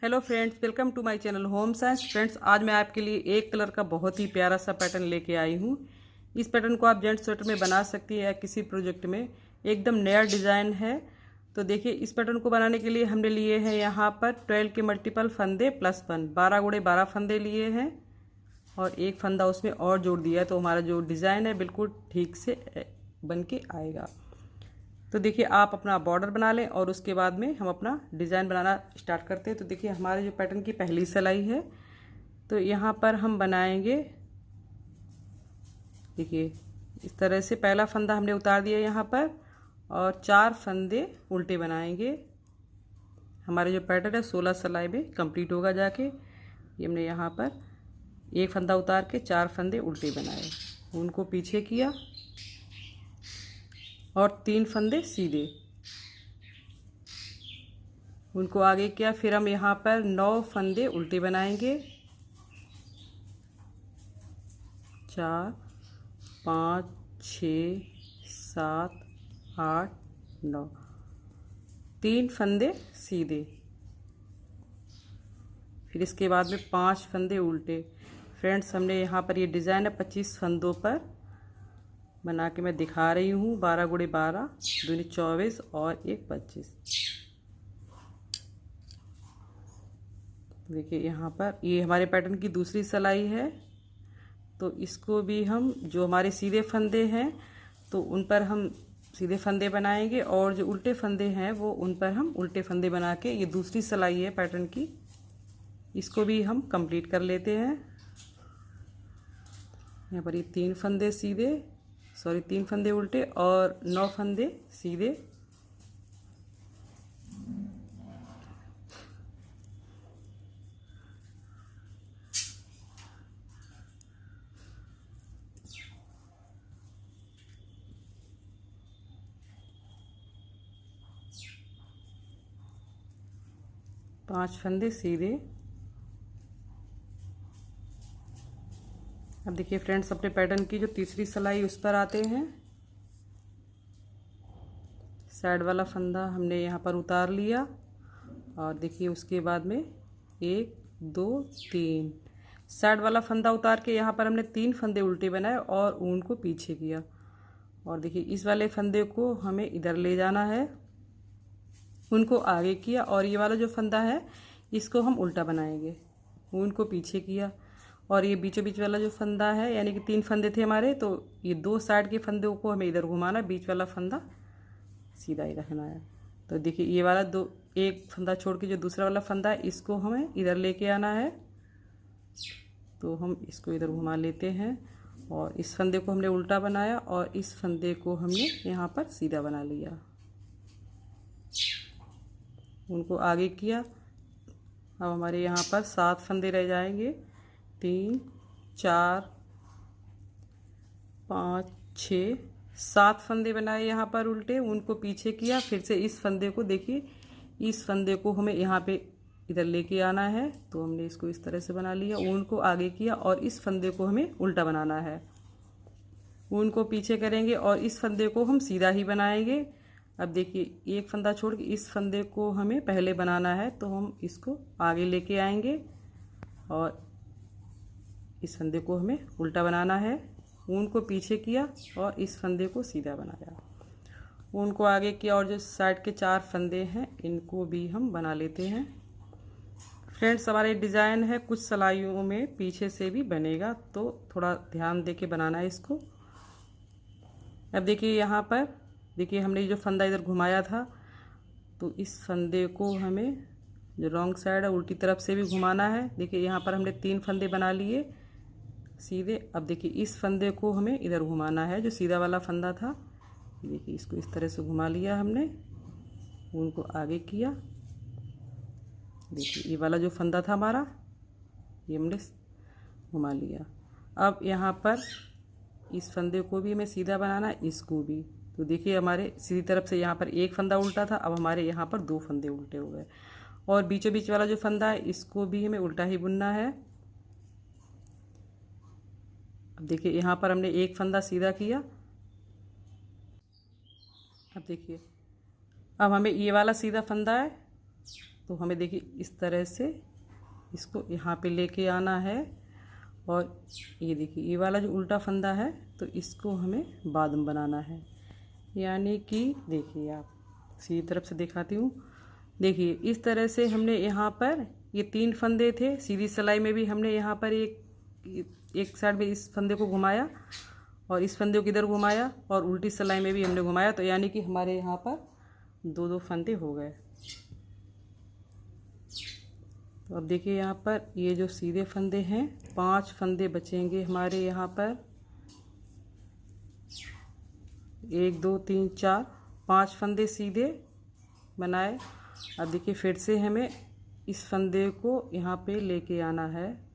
Hello friends, welcome to my channel home science. Friends, आज मैं आपके लिए एक कलर का बहुत ही प्यारा सा पैटर्न लेके आई हूँ। इस पैटर्न को आप जेंट स्वेटर में बना सकती है या किसी प्रोजेक्ट में। एकदम नया डिज़ाइन है। तो देखिए, इस पैटर्न को बनाने के लिए हमने लिए हैं यहाँ पर 12 के मल्टीपल फंदे प्लस 1, 12 गुणे 12 फंदे लिए हैं और एक फंदा उसमें और जोड़ दिया है। तो हमारा जो डिज़ाइन है बिल्कुल ठीक से बन के आएगा। तो देखिए, आप अपना बॉर्डर बना लें और उसके बाद में हम अपना डिज़ाइन बनाना स्टार्ट करते हैं। तो देखिए, हमारे जो पैटर्न की पहली सिलाई है, तो यहाँ पर हम बनाएंगे। देखिए, इस तरह से पहला फंदा हमने उतार दिया यहाँ पर और 4 फंदे उल्टे बनाएंगे। हमारे जो पैटर्न है 16 सिलाई में कंप्लीट होगा जाके। ये हमने यहाँ पर एक फंदा उतार के 4 फंदे उल्टे बनाए, उनको पीछे किया और 3 फंदे सीधे, उनको आगे किया। फिर हम यहाँ पर 9 फंदे उल्टे बनाएंगे। 4, 5, 6, 7, 8, 9, 3 फंदे सीधे। फिर इसके बाद में 5 फंदे उल्टे। फ्रेंड्स, हमने यहाँ पर ये डिज़ाइन है 25 फंदों पर बना के मैं दिखा रही हूँ। 12 गुणे 12 दूनी 24 और एक 25। देखिए, यहाँ पर ये हमारे पैटर्न की दूसरी सिलाई है। तो इसको भी हम जो हमारे सीधे फंदे हैं तो उन पर हम सीधे फंदे बनाएंगे और जो उल्टे फंदे हैं वो उन पर हम उल्टे फंदे बना के, ये दूसरी सिलाई है पैटर्न की, इसको भी हम कंप्लीट कर लेते हैं। यहाँ पर ये 3 फंदे सीधे, 3 फंदे उल्टे और 9 फंदे सीधे। पांच फंदे सीधे। अब देखिए फ्रेंड्स, अपने पैटर्न की जो तीसरी सिलाई उस पर आते हैं। साइड वाला फंदा हमने यहाँ पर उतार लिया और देखिए उसके बाद में 1, 2, 3 साइड वाला फंदा उतार के यहाँ पर हमने 3 फंदे उल्टे बनाए और ऊन को पीछे किया। और देखिए, इस वाले फंदे को हमें इधर ले जाना है, उनको आगे किया और ये वाला जो फंदा है इसको हम उल्टा बनाएंगे, ऊन को पीछे किया। और ये बीचों बीच वाला जो फंदा है, यानी कि 3 फंदे थे हमारे, तो ये 2 साइड के फंदों को हमें इधर घुमाना, बीच वाला फंदा सीधा ही रखना है। तो देखिए, ये वाला एक फंदा छोड़ के जो दूसरा वाला फंदा है इसको हमें इधर लेके आना है। तो हम इसको इधर घुमा लेते हैं और इस फंदे को हमने उल्टा बनाया और इस फंदे को हमने यहाँ पर सीधा बना लिया, उनको आगे किया। अब हमारे यहाँ पर 7 फंदे रह जाएंगे। 3, 4, 5, 6, 7 फंदे बनाए यहाँ पर उल्टे, उनको पीछे किया। फिर से इस फंदे को देखिए, इस फंदे को हमें यहाँ पे इधर लेके आना है। तो हमने इसको इस तरह से बना लिया, ऊन को आगे किया और इस फंदे को हमें उल्टा बनाना है, ऊन को पीछे करेंगे और इस फंदे को हम सीधा ही बनाएंगे। अब देखिए, एक फंदा छोड़ के इस फंदे को हमें पहले बनाना है, तो हम इसको आगे लेके आएंगे और इस फंदे को हमें उल्टा बनाना है, ऊन को पीछे किया और इस फंदे को सीधा बनाया, ऊन को आगे किया और जो साइड के 4 फंदे हैं इनको भी हम बना लेते हैं। फ्रेंड्स, हमारे डिज़ाइन है कुछ सिलाइयों में पीछे से भी बनेगा, तो थोड़ा ध्यान दे के बनाना है इसको। अब देखिए, यहाँ पर देखिए हमने जो फंदा इधर घुमाया था, तो इस फंदे को हमें जो रॉन्ग साइड है उल्टी तरफ से भी घुमाना है। देखिए, यहाँ पर हमने 3 फंदे बना लिए सीधे। अब देखिए, इस फंदे को हमें इधर घुमाना है, जो सीधा वाला फंदा था। देखिए, इसको इस तरह से घुमा लिया हमने, उनको आगे किया। देखिए, ये वाला जो फंदा था हमारा, ये हमने घुमा लिया। अब यहाँ पर इस फंदे को भी हमें सीधा बनाना है, इसको भी। तो देखिए, हमारे सीधी तरफ से यहाँ पर एक फंदा उल्टा था, अब हमारे यहाँ पर 2 फंदे उल्टे हो गए। और बीचों बीच वाला जो फंदा है इसको भी हमें उल्टा ही बुनना है। अब देखिए, यहाँ पर हमने एक फंदा सीधा किया। अब देखिए, अब हमें ये वाला सीधा फंदा है, तो तो हमें देखिए इस तरह से इसको यहाँ पे लेके आना है। और ये देखिए ये वाला जो उल्टा फंदा है तो इसको हमें बाद में बनाना है। यानी कि देखिए आप सीधी तरफ से दिखाती हूँ। देखिए इस तरह से हमने यहाँ पर ये 3 फंदे थे। सीधी सिलाई में भी हमने यहाँ पर एक साइड में इस फंदे को घुमाया और इस फंदे को इधर घुमाया और उल्टी सिलाई में भी हमने घुमाया, तो यानी कि हमारे यहाँ पर 2-2 फंदे हो गए। तो अब देखिए यहाँ पर ये जो सीधे फंदे हैं 5 फंदे बचेंगे हमारे यहाँ पर। 1 2 3 4 5 फंदे सीधे बनाए। अब देखिए फिर से हमें इस फंदे को यहाँ पे लेके आना है।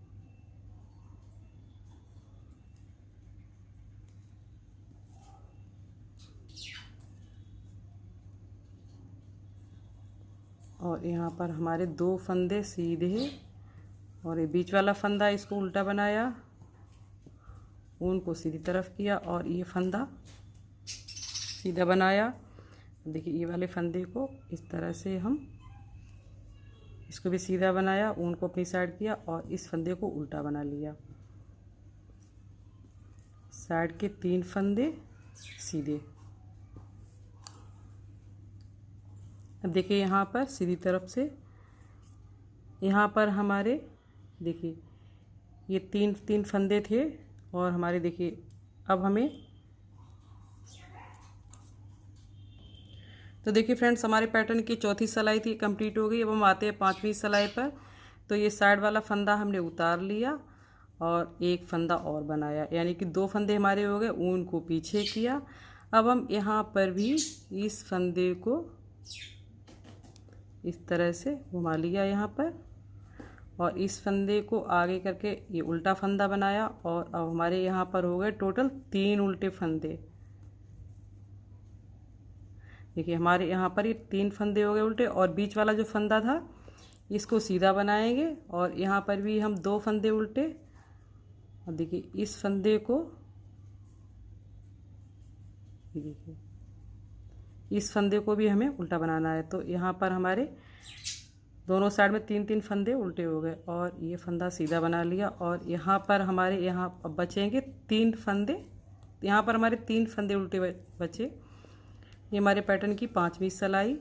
और यहाँ पर हमारे 2 फंदे सीधे और ये बीच वाला फंदा इसको उल्टा बनाया, ऊन को सीधी तरफ किया और ये फंदा सीधा बनाया। देखिए ये वाले फंदे को इस तरह से हम इसको भी सीधा बनाया, ऊन को अपनी साइड किया और इस फंदे को उल्टा बना लिया। साइड के 3 फंदे सीधे। अब देखिए यहाँ पर सीधी तरफ से यहाँ पर हमारे देखिए ये 3 फंदे थे और हमारे देखिए अब हमें तो देखिए फ्रेंड्स हमारे पैटर्न की चौथी सिलाई थी कंप्लीट हो गई। अब हम आते हैं 5वीं सिलाई पर। तो ये साइड वाला फंदा हमने उतार लिया और एक फंदा और बनाया, यानी कि 2 फंदे हमारे हो गए। ऊन को पीछे किया। अब हम यहाँ पर भी इस फंदे को इस तरह से घुमा लिया यहाँ पर और इस फंदे को आगे करके ये उल्टा फंदा बनाया और अब हमारे यहाँ पर हो गए टोटल 3 उल्टे फंदे। देखिए हमारे यहाँ पर ये 3 फंदे हो गए उल्टे और बीच वाला जो फंदा था इसको सीधा बनाएंगे और यहाँ पर भी हम 2 फंदे उल्टे। अब देखिए इस फंदे को देखिए इस फंदे को भी हमें उल्टा बनाना है। तो यहाँ पर हमारे दोनों साइड में 3-3 फंदे उल्टे हो गए और ये फंदा सीधा बना लिया और यहाँ पर हमारे यहाँ अब बचेंगे 3 फंदे। यहाँ पर हमारे 3 फंदे उल्टे बचे। ये हमारे पैटर्न की 5वीं सिलाई।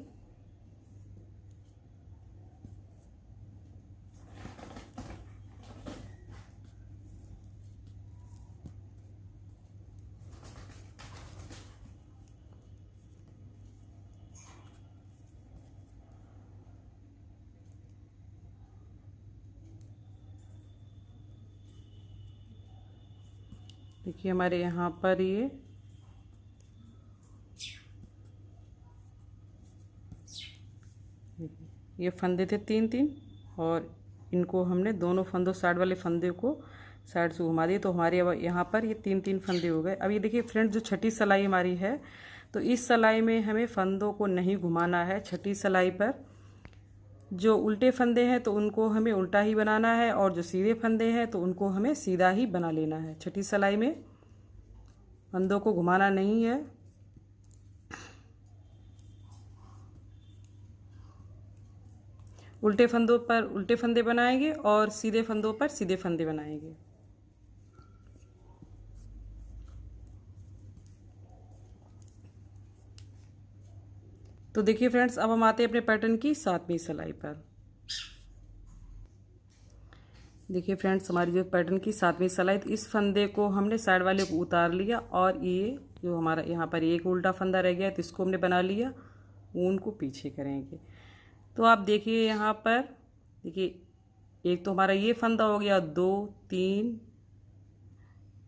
देखिए हमारे यहाँ पर ये फंदे थे 3-3 और इनको हमने दोनों फंदों साइड वाले फंदे को साइड से घुमा दिए। तो हमारे यहाँ पर ये 3-3 फंदे हो गए। अब ये देखिए फ्रेंड्स जो छठी सिलाई हमारी है तो इस सिलाई में हमें फंदों को नहीं घुमाना है। छठी सिलाई पर जो उल्टे फंदे हैं तो उनको हमें उल्टा ही बनाना है और जो सीधे फंदे हैं तो उनको हमें सीधा ही बना लेना है। छठी सिलाई में फंदों को घुमाना नहीं है। उल्टे फंदों पर उल्टे फंदे बनाएंगे और सीधे फंदों पर सीधे फंदे बनाएंगे। तो देखिए फ्रेंड्स अब हम आते हैं अपने पैटर्न की 7वीं सिलाई पर। देखिए फ्रेंड्स हमारी जो पैटर्न की 7वीं सिलाई, तो इस फंदे को हमने साइड वाले को उतार लिया और ये जो हमारा यहाँ पर एक उल्टा फंदा रह गया तो इसको हमने बना लिया। ऊन को पीछे करेंगे। तो आप देखिए यहाँ पर देखिए एक तो हमारा ये फंदा हो गया, 2 3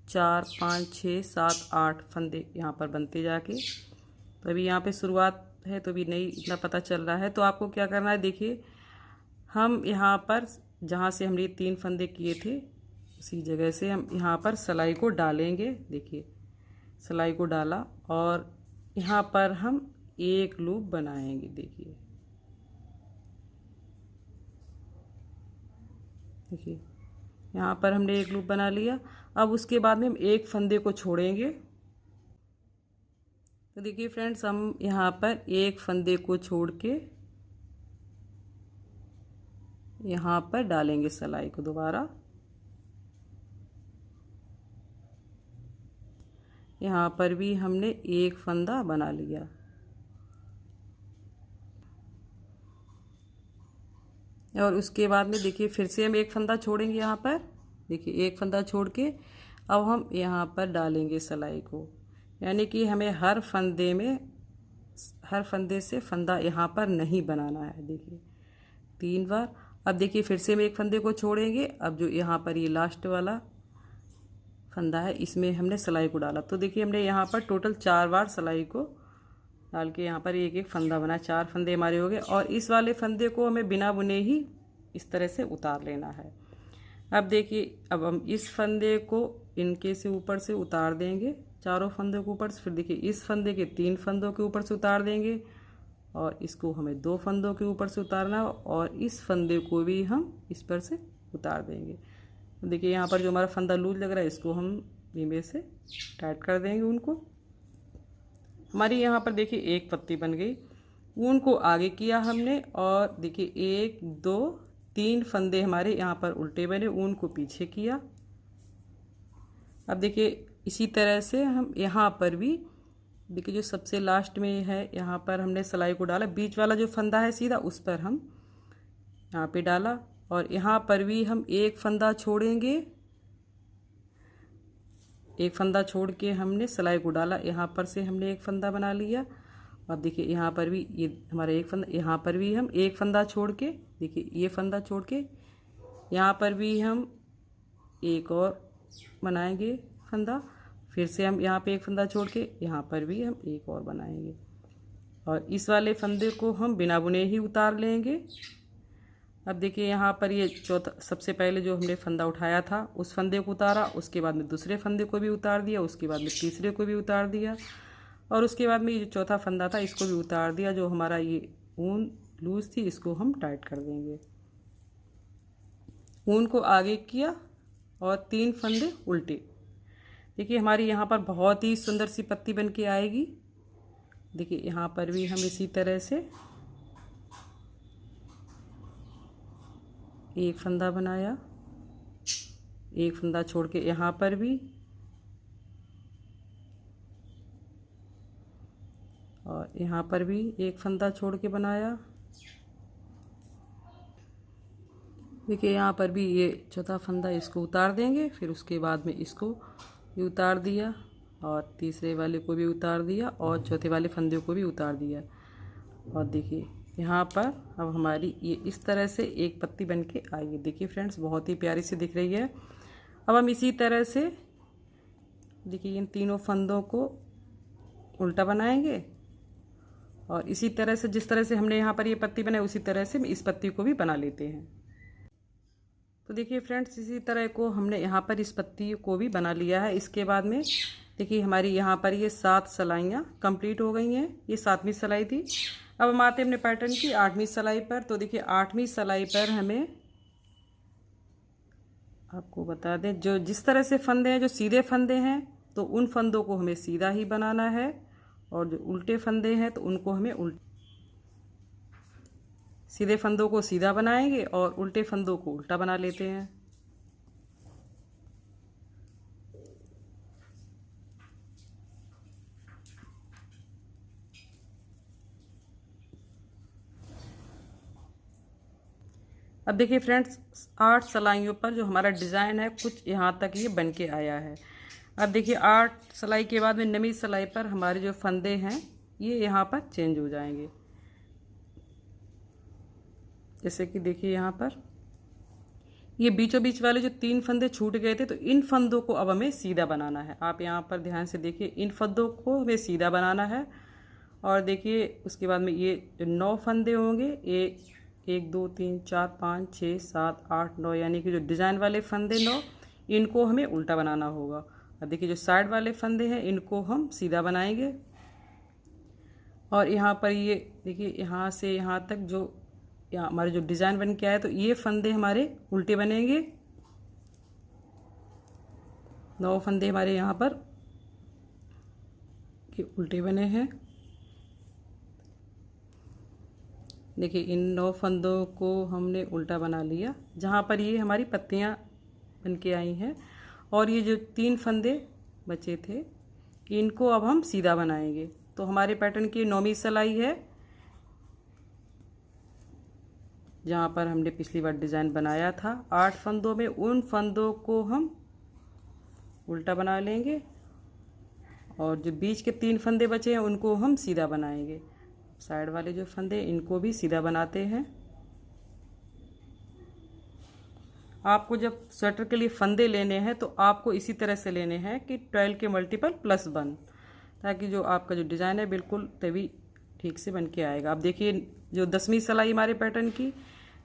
4 5 6 7 8 फंदे यहाँ पर बनते जाके। तो अभी यहाँ पे शुरुआत है तो अभी नहीं इतना पता चल रहा है। तो आपको क्या करना है, देखिए हम यहाँ पर जहाँ से हमने 3 फंदे किए थे उसी जगह से हम यहाँ पर सिलाई को डालेंगे। देखिए सिलाई को डाला और यहाँ पर हम एक लूप बनाएंगे। देखिए देखिए यहाँ पर हमने एक लूप बना लिया। अब उसके बाद में हम एक फंदे को छोड़ेंगे। तो देखिए फ्रेंड्स हम यहाँ पर एक फंदे को छोड़ के यहाँ पर डालेंगे सिलाई को दोबारा। यहाँ पर भी हमने एक फंदा बना लिया। और उसके बाद में देखिए फिर से हम एक फंदा छोड़ेंगे। यहाँ पर देखिए एक फंदा छोड़ के अब हम यहाँ पर डालेंगे सिलाई को, यानी कि हमें हर फंदे से फंदा यहाँ पर नहीं बनाना है। देखिए 3 बार। अब देखिए फिर से हम एक फंदे को छोड़ेंगे। अब जो यहाँ पर ये लास्ट वाला फंदा है इसमें हमने सिलाई को डाला। तो देखिए हमने यहाँ पर टोटल 4 बार सिलाई को डाल के यहाँ पर एक एक फंदा बना, 4 फंदे हमारे हो गए। और इस वाले फंदे को हमें बिना बुने ही इस तरह से उतार लेना है। अब देखिए अब हम इस फंदे को इनके से ऊपर से उतार देंगे, चारों फंदों के ऊपर से। फिर देखिए इस फंदे के 3 फंदों के ऊपर से उतार देंगे और इसको हमें 2 फंदों के ऊपर से उतारना और इस फंदे को भी हम इस पर से उतार देंगे। देखिए यहाँ पर जो हमारा फंदा लूज लग रहा है इसको हम धीमे से टाइट कर देंगे। उनको हमारी यहाँ पर देखिए एक पत्ती बन गई। ऊन को आगे किया हमने और देखिए 1 2 3 फंदे हमारे यहाँ पर उल्टे बने, ऊन को पीछे किया। अब देखिए इसी तरह से हम यहाँ पर भी देखिए जो सबसे लास्ट में है यहाँ पर हमने सिलाई को डाला, बीच वाला जो फंदा है सीधा उस पर हम यहाँ पे डाला और यहाँ पर भी हम एक फंदा छोड़ेंगे। एक फंदा छोड़ के हमने सिलाई को डाला, यहाँ पर से हमने एक फंदा बना लिया। और देखिए यहाँ पर भी ये हमारा एक फंदा, यहाँ पर भी हम एक फंदा छोड़ के देखिए ये फंदा छोड़ के यहाँ पर भी हम एक और बनाएंगे फंदा। फिर से हम यहाँ पे एक फंदा छोड़ के यहाँ पर भी हम एक और बनाएंगे और इस वाले फंदे को हम बिना बुने ही उतार लेंगे। अब देखिए यहाँ पर ये चौथा, सबसे पहले जो हमने फंदा उठाया था उस फंदे को उतारा, उसके बाद में दूसरे फंदे को भी उतार दिया, उसके बाद में तीसरे को भी उतार दिया और उसके बाद में ये जो चौथा फंदा था इसको भी उतार दिया। जो हमारा ये ऊन लूज थी इसको हम टाइट कर देंगे। ऊन को आगे किया और 3 फंदे उल्टे। देखिए हमारी यहाँ पर बहुत ही सुंदर सी पत्ती बन के आएगी। देखिए यहाँ पर भी हम इसी तरह से एक फंदा बनाया, एक फंदा छोड़ के यहाँ पर भी और यहाँ पर भी एक फंदा छोड़ के बनाया। देखिए यहाँ पर भी ये चौथा फंदा इसको उतार देंगे, फिर उसके बाद में इसको भी उतार दिया और तीसरे वाले को भी उतार दिया और चौथे वाले फंदे को भी उतार दिया। और देखिए यहाँ पर अब हमारी ये इस तरह से एक पत्ती बन के आई है। देखिए फ्रेंड्स बहुत ही प्यारी सी दिख रही है। अब हम इसी तरह से देखिए इन तीनों फंदों को उल्टा बनाएंगे और इसी तरह से जिस तरह से हमने यहाँ पर ये पत्ती बनाई उसी तरह से इस पत्ती को भी बना लेते हैं। तो देखिए फ्रेंड्स इसी तरह को हमने यहाँ पर इस पत्ती को भी बना लिया है। इसके बाद में देखिए हमारी यहाँ पर ये 7 सिलाइयाँ कंप्लीट हो गई हैं। ये 7वीं सिलाई थी। अब हम आते हैं अपने पैटर्न की 8वीं सिलाई पर। तो देखिए 8वीं सिलाई पर हमें आपको बता दें जो जिस तरह से फंदे हैं, जो सीधे फंदे हैं तो उन फंदों को हमें सीधा ही बनाना है और जो उल्टे फंदे हैं तो उनको हमें सीधे फंदों को सीधा बनाएंगे और उल्टे फंदों को उल्टा बना लेते हैं। अब देखिए फ्रेंड्स 8 सिलाइयों पर जो हमारा डिज़ाइन है कुछ यहाँ तक ये बन के आया है। अब देखिए 8 सिलाई के बाद में 9वीं सिलाई पर हमारे जो फंदे हैं ये यहाँ पर चेंज हो जाएंगे। जैसे कि देखिए यहाँ पर ये बीचों बीच वाले जो 3 फंदे छूट गए थे तो इन फंदों को अब हमें सीधा बनाना है। आप यहाँ पर ध्यान से देखिए इन फंदों को हमें सीधा बनाना है। और देखिए उसके बाद में ये जो 9 फंदे होंगे 1 2 3 4 5 6 7 8 9 यानी कि जो डिज़ाइन वाले फंदे 9 इनको हमें उल्टा बनाना होगा। अब देखिए जो साइड वाले फंदे हैं इनको हम सीधा बनाएंगे। और यहाँ पर ये देखिए यहाँ से यहाँ तक जो यहाँ हमारे जो डिज़ाइन बन के आया तो ये फंदे हमारे उल्टे बनेंगे। 9 फंदे हमारे यहाँ पर ये उल्टे बने हैं। देखिए इन 9 फंदों को हमने उल्टा बना लिया, जहाँ पर ये हमारी पत्तियाँ बन के आई हैं। और ये जो 3 फंदे बचे थे इनको अब हम सीधा बनाएंगे। तो हमारे पैटर्न की 9वीं सिलाई है, जहाँ पर हमने पिछली बार डिज़ाइन बनाया था 8 फंदों में। उन फंदों को हम उल्टा बना लेंगे और जो बीच के 3 फंदे बचे हैं उनको हम सीधा बनाएंगे। साइड वाले जो फंदे इनको भी सीधा बनाते हैं। आपको जब स्वेटर के लिए फंदे लेने हैं तो आपको इसी तरह से लेने हैं कि 12 के मल्टीपल +1, ताकि जो आपका जो डिज़ाइन है बिल्कुल तभी ठीक से बन के आएगा। अब देखिए जो 10वीं सिलाई हमारे पैटर्न की,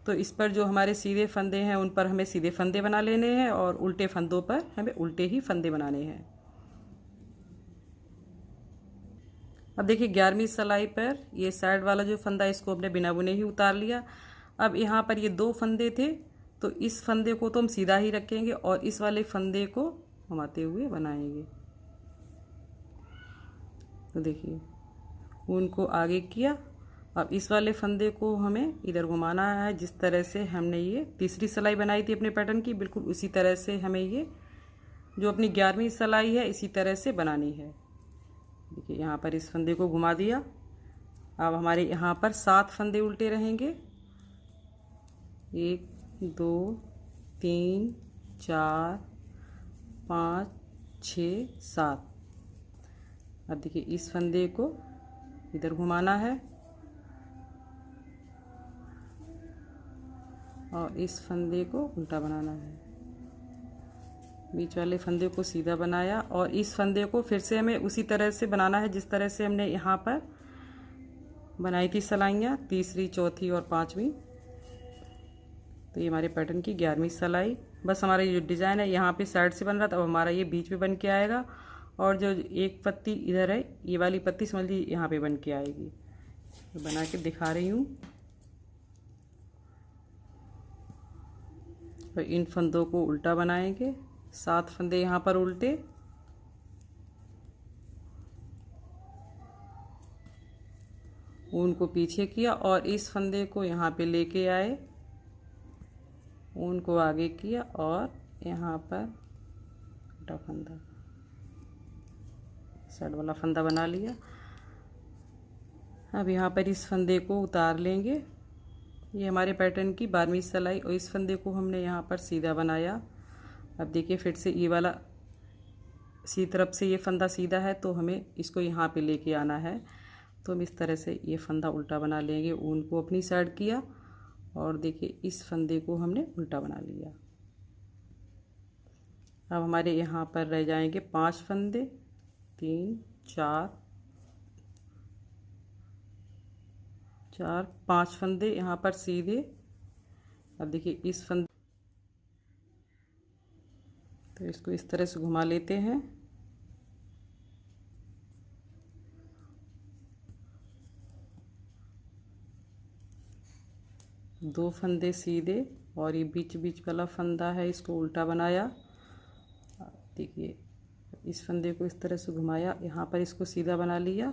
तो इस पर जो हमारे सीधे फंदे हैं उन पर हमें सीधे फंदे बना लेने हैं और उल्टे फंदों पर हमें उल्टे ही फंदे बनाने हैं। अब देखिए 11वीं सिलाई पर ये साइड वाला जो फंदा इसको हमने बिना बुने ही उतार लिया। अब यहाँ पर ये 2 फंदे थे तो इस फंदे को तो हम सीधा ही रखेंगे और इस वाले फंदे को घुमाते हुए बनाएंगे। तो देखिए उनको आगे किया। अब इस वाले फंदे को हमें इधर घुमाना है, जिस तरह से हमने ये तीसरी सिलाई बनाई थी अपने पैटर्न की, बिल्कुल उसी तरह से हमें ये जो अपनी 11वीं सिलाई है इसी तरह से बनानी है। देखिए यहाँ पर इस फंदे को घुमा दिया। अब हमारे यहाँ पर 7 फंदे उल्टे रहेंगे। 1 2 3 4 5 6 7। अब देखिए इस फंदे को इधर घुमाना है और इस फंदे को उल्टा बनाना है। बीच वाले फंदे को सीधा बनाया और इस फंदे को फिर से हमें उसी तरह से बनाना है जिस तरह से हमने यहाँ पर बनाई थी सिलाइयाँ, तीसरी, चौथी और 5वीं। तो ये हमारे पैटर्न की 11वीं सिलाई। बस हमारा ये जो डिज़ाइन है यहाँ पे साइड से बन रहा था, अब हमारा ये बीच में बन के आएगा और जो एक पत्ती इधर है ये वाली पत्ती समझ लीजिए यहाँ पे बन के आएगी। तो बना के दिखा रही हूँ। तो इन फंदों को उल्टा बनाएंगे। 7 फंदे यहाँ पर उल्टे, ऊन को पीछे किया और इस फंदे को यहाँ पे लेके आए, ऊन को आगे किया और यहाँ पर उल्टा फंदा, साइड वाला फंदा बना लिया। अब यहाँ पर इस फंदे को उतार लेंगे। ये हमारे पैटर्न की 12वीं सिलाई और इस फंदे को हमने यहाँ पर सीधा बनाया। अब देखिए फिर से ये वाला सी तरफ से ये फंदा सीधा है तो हमें इसको यहाँ पे लेके आना है। तो हम इस तरह से ये फंदा उल्टा बना लेंगे। ऊन को अपनी साइड किया और देखिए इस फंदे को हमने उल्टा बना लिया। अब हमारे यहाँ पर रह जाएंगे 5 फंदे, 3 4 5 फंदे यहाँ पर सीधे। अब देखिए इस फंदे, तो इसको इस तरह से घुमा लेते हैं। दो फंदे सीधे और ये बीच बीच वाला फंदा है इसको उल्टा बनाया। देखिए इस फंदे को इस तरह से घुमाया, यहाँ पर इसको सीधा बना लिया,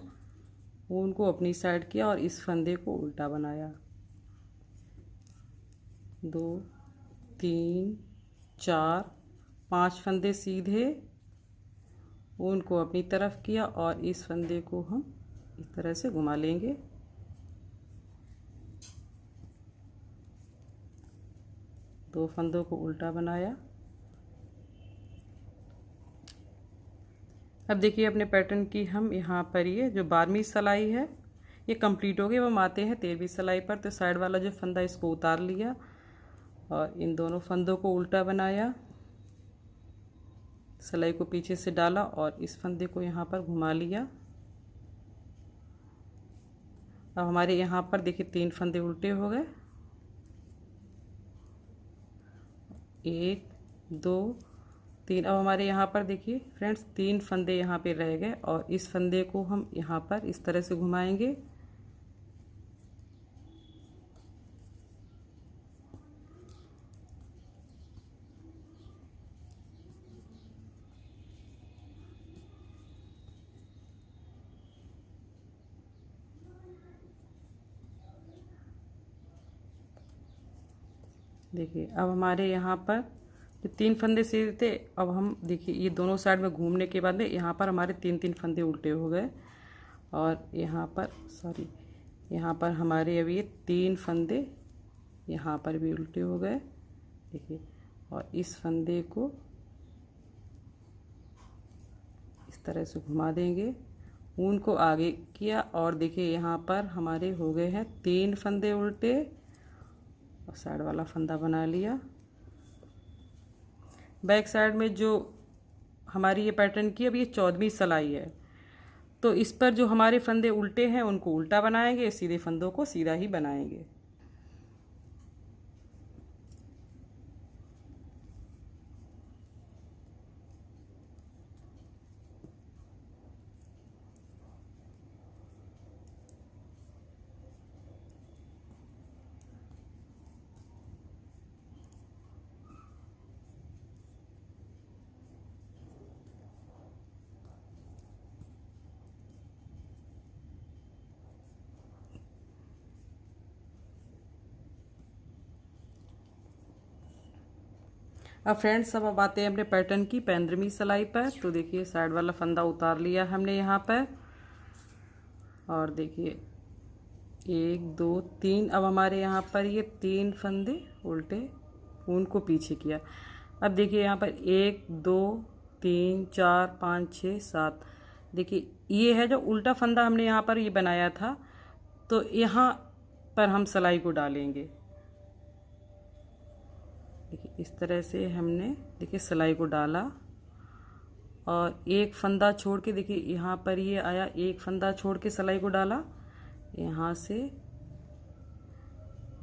ऊन को अपनी साइड किया और इस फंदे को उल्टा बनाया। 2 3 4 5 फंदे सीधे, ऊन को अपनी तरफ किया और इस फंदे को हम इस तरह से घुमा लेंगे। दो फंदों को उल्टा बनाया। अब देखिए अपने पैटर्न की हम यहाँ पर ये जो 12वीं सिलाई है ये कंप्लीट हो गई। अब हम आते हैं 13वीं सिलाई पर। तो साइड वाला जो फंदा इसको उतार लिया और इन दोनों फंदों को उल्टा बनाया, सिलाई को पीछे से डाला और इस फंदे को यहाँ पर घुमा लिया। अब हमारे यहाँ पर देखिए 3 फंदे उल्टे हो गए। 1 2 3। अब हमारे यहाँ पर देखिए फ्रेंड्स 3 फंदे यहाँ पे रह गए और इस फंदे को हम यहाँ पर इस तरह से घुमाएंगे। देखिए अब हमारे यहाँ पर जो 3 फंदे सीधे थे, अब हम देखिए ये दोनों साइड में घूमने के बाद में यहाँ पर हमारे 3-3 फंदे उल्टे हो गए। और यहाँ पर यहाँ पर हमारे अब ये 3 फंदे यहाँ पर भी उल्टे हो गए। देखिए और इस फंदे को इस तरह से घुमा देंगे, ऊन को आगे किया और देखिए यहाँ पर हमारे हो गए हैं 3 फंदे उल्टे और साइड वाला फंदा बना लिया। बैक साइड में जो हमारी ये पैटर्न की अब ये 14वीं सिलाई है, तो इस पर जो हमारे फंदे उल्टे हैं उनको उल्टा बनाएंगे, सीधे फंदों को सीधा ही बनाएंगे। अब फ्रेंड्स अब आते हैं अपने पैटर्न की 15वीं सिलाई पर। तो देखिए साइड वाला फंदा उतार लिया हमने यहाँ पर और देखिए 1 2 3, अब हमारे यहाँ पर ये 3 फंदे उल्टे, ऊन को पीछे किया। अब देखिए यहाँ पर 1 2 3 4 5 6 7, देखिए ये है जो उल्टा फंदा हमने यहाँ पर ये बनाया था, तो यहाँ पर हम सिलाई को डालेंगे। देखिए इस तरह से हमने देखिए सिलाई को डाला और एक फंदा छोड़ के, देखिए यहाँ पर ये आया, एक फंदा छोड़ के सिलाई को डाला यहाँ से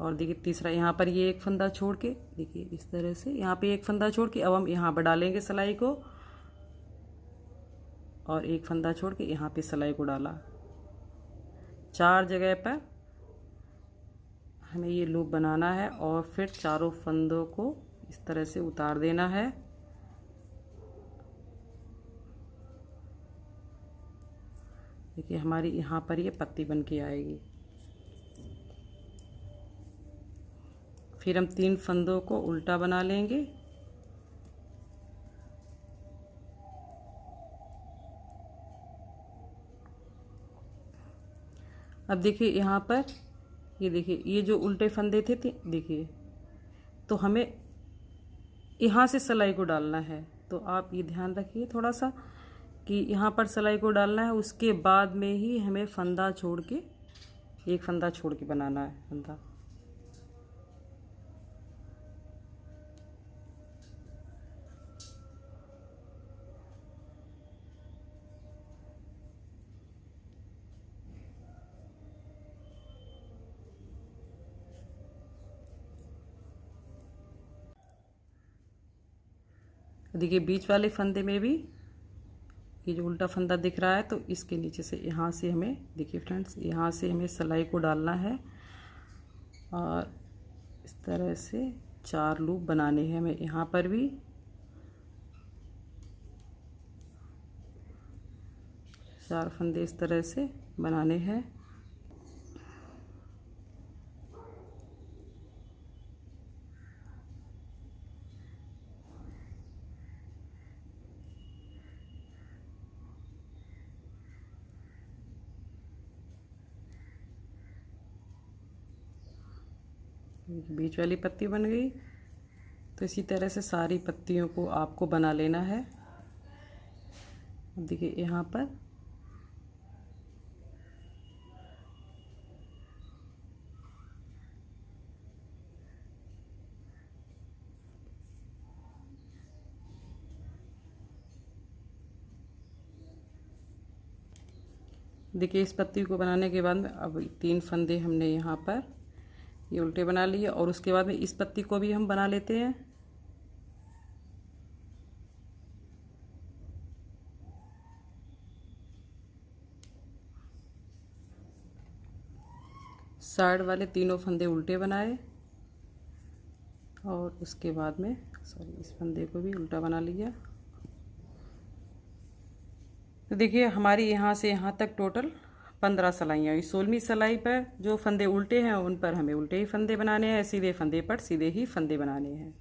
और देखिए तीसरा यहाँ पर ये एक फंदा छोड़ के, देखिए इस तरह से यहाँ पे एक फंदा छोड़ के अब हम यहाँ पर डालेंगे सिलाई को और एक फंदा छोड़ के यहाँ पे सिलाई को डाला। 4 जगह पर हमें ये लूप बनाना है और फिर चारों फंदों को इस तरह से उतार देना है। देखिए हमारी यहाँ पर ये पत्ती बन के आएगी। फिर हम 3 फंदों को उल्टा बना लेंगे। अब देखिए यहाँ पर ये देखिए ये जो उल्टे फंदे थे देखिए, तो हमें यहाँ से सिलाई को डालना है। तो आप ये ध्यान रखिए थोड़ा सा कि यहाँ पर सिलाई को डालना है, उसके बाद में ही हमें फंदा छोड़ के, एक फंदा छोड़ के बनाना है फंदा। देखिए बीच वाले फंदे में भी ये जो उल्टा फंदा दिख रहा है, तो इसके नीचे से यहाँ से हमें देखिए फ्रेंड्स, यहाँ से हमें सिलाई को डालना है और इस तरह से 4 लूप बनाने हैं हमें। यहाँ पर भी चार फंदे इस तरह से बनाने हैं। बीच वाली पत्ती बन गई, तो इसी तरह से सारी पत्तियों को आपको बना लेना है। अब देखिए यहाँ पर देखिए इस पत्ती को बनाने के बाद में अब 3 फंदे हमने यहाँ पर ये उल्टे बना लिए और उसके बाद में इस पत्ती को भी हम बना लेते हैं। साइड वाले तीनों फंदे उल्टे बनाए और उसके बाद में इस फंदे को भी उल्टा बना लिया। तो देखिए हमारी यहाँ से यहाँ तक टोटल 15 सिलाइयाँ। इस 16वीं सिलाई पर जो फंदे उल्टे हैं उन पर हमें उल्टे ही फंदे बनाने हैं, सीधे फंदे पर सीधे ही फंदे बनाने हैं।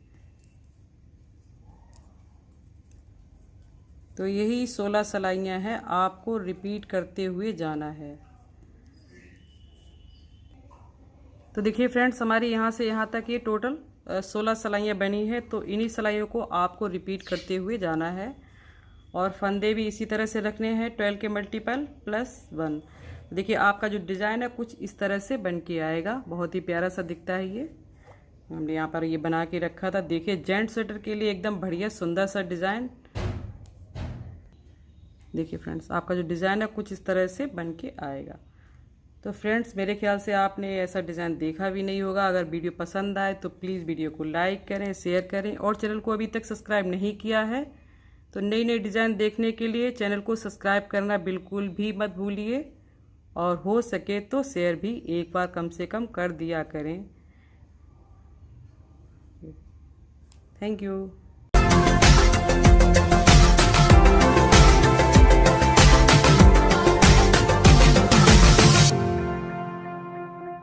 तो यही 16 सिलाइयाँ हैं, आपको रिपीट करते हुए जाना है। तो देखिए फ्रेंड्स, हमारी यहाँ से यहाँ तक ये टोटल 16 सिलाइयाँ बनी है। तो इन्हीं सिलाइयों को आपको रिपीट करते हुए जाना है और फंदे भी इसी तरह से रखने हैं 12 के मल्टीपल +1। देखिए आपका जो डिज़ाइन है कुछ इस तरह से बन के आएगा, बहुत ही प्यारा सा दिखता है। ये हमने यहाँ पर ये बना के रखा था। देखिए जेंट्स स्वेटर के लिए एकदम बढ़िया सुंदर सा डिज़ाइन। देखिए फ्रेंड्स, आपका जो डिज़ाइन है कुछ इस तरह से बन के आएगा। तो फ्रेंड्स, मेरे ख्याल से आपने ऐसा डिज़ाइन देखा भी नहीं होगा। अगर वीडियो पसंद आए तो प्लीज़ वीडियो को लाइक करें, शेयर करें और चैनल को अभी तक सब्सक्राइब नहीं किया है तो नई नई डिज़ाइन देखने के लिए चैनल को सब्सक्राइब करना बिल्कुल भी मत भूलिए और हो सके तो शेयर भी एक बार कम से कम कर दिया करें। Thank you.